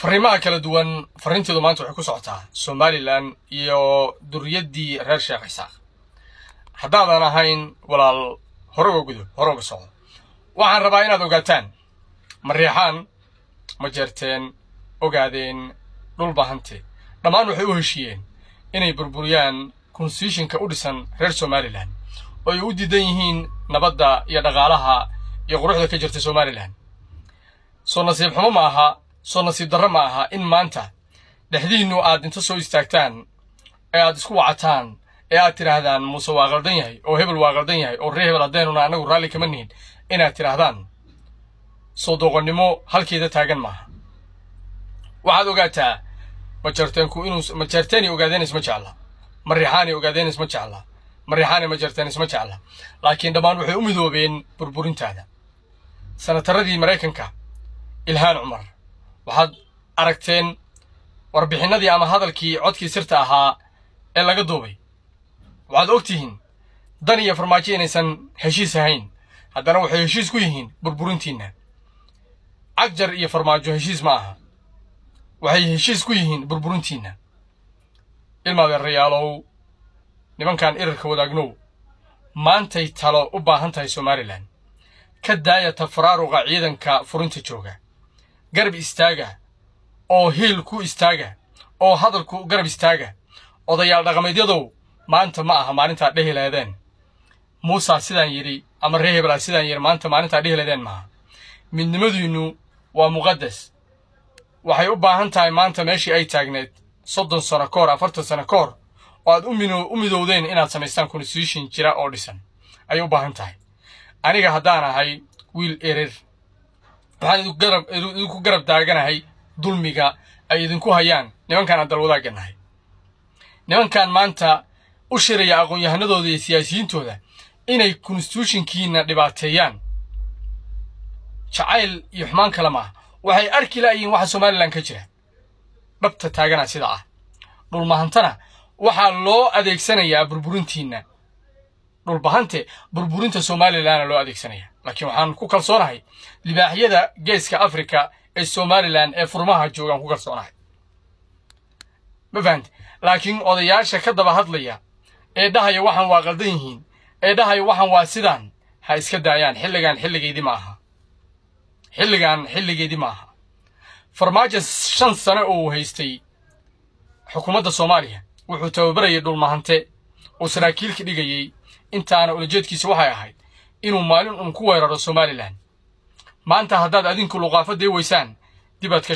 fariimaha kala duwan fariinteedu maanta waxay ku socotaa Somaliland iyo duriyadii reer Sheekh Isaaq haddaadan ahayn walaal hore uga socdo waxaan rabaa inaad ogaataan Mariixaan ma jeerteen ogaadeen dhul bahante dhammaan waxay u heshiyeen inay burburiyaan constitution-ka u dhisan reer Somaliland oo ay u diidan yihiin nabadda iyo dhaqaalaha iyo quruxda ka jirta Somaliland soo nasiib xumo ma aha soo nasiib darro ma aha in maanta dhexdiinu aad inta soo istaagtaan ee aad isku wacataan ee aad tiraahdaan Muuse waa qaldan yahay oo Hebel waa qaldan yahay oo reer Hebel adeynuna anagu raali kama nihin inaad tiraahdaan soo doqonnimo halkeeda taagan maaha waxaad ogaataa ma jeerteeni ogaadeen isma jecla Mariixaan ogaadeen isma jecla Mariixaan ma jeerteen isma jecla laakiin dhammaan waxay u midoobeen burburintaada sanataradii Mareykanka Ilhaan Cumar waxaad aragteen warbixinadii ama hadalkii codkii sirta ahaa ee laga duubay waxaad ogtihiin dan iyo farmaajo inaysan heshiis ahayn haddana waxay heshiis ku yihiin burburintiina Agjar iyo farmaajo heshiis ma aha waxay heshiis ku yihiin burburintiina ilmaada reyaalow nimankan irarka wadaagnow maantay talo u baahan tahay Somaliland ka daaya tafraaruqa ciidanka furinta jooga garab istaaga oo heel ku istaaga oo hadalku garab istaaga odayaal dhaqameedyadow maanta ma aha maalinta dhehilaadeen Muuse sidaan yiri ama reer Hebel sidaan yiri maanta maalinta dhehilaadeen ma midnimadiinu waa muqaddas waxay u baahan tahay maanta meeshii ay taagneed 30 sano ka hor 40 sano ka hor oo aad u midowdeen inaad samaystaan constitution jira oo dhisan ay u baahan tahay aniga haddaan ahay wiil erer waxaan idinku garab taaganahay dulmiga ay idinku hayaan nimankan aan dalwadaaganahay nimankan maanta u shiraya aqoon-yahanadooda iyo siyaasiyiintooda inay constitution-kiina dhibaateeyaan jacayl iyo xumaan kala ma waxay arki laayiin waxa Somaliland ka jira dhabta taagana sida ah dhul mahantana waxa loo adeegsanayaa burburintiina dhul bahante burburinta Somaliland loo adeegsanaya laakiin waxaan ku kalsoonahay libaaxyada geeska Afrika ee Somaliland ee furmaha joogan ku kalsoonahay ma fahanti laakiin odayaasha ka daba hadlaya ee dhahaya waxaan waa qaldan yihiin ee dhahaya waxaan waa sidaan ha iska daayaan xilligeedii ma aha xilligeedii ma aha farmaajo 5 sano oo haystay xukuumadda Soomaaliya wuxuu tababarayay dhul mahante oo saraakiilka dhigayay intaana ulajeedkiisa waxay ahayd inuu maalin ku weeraro Somaliland maanta haddaad adinku luqaafadii weysaan dibad ka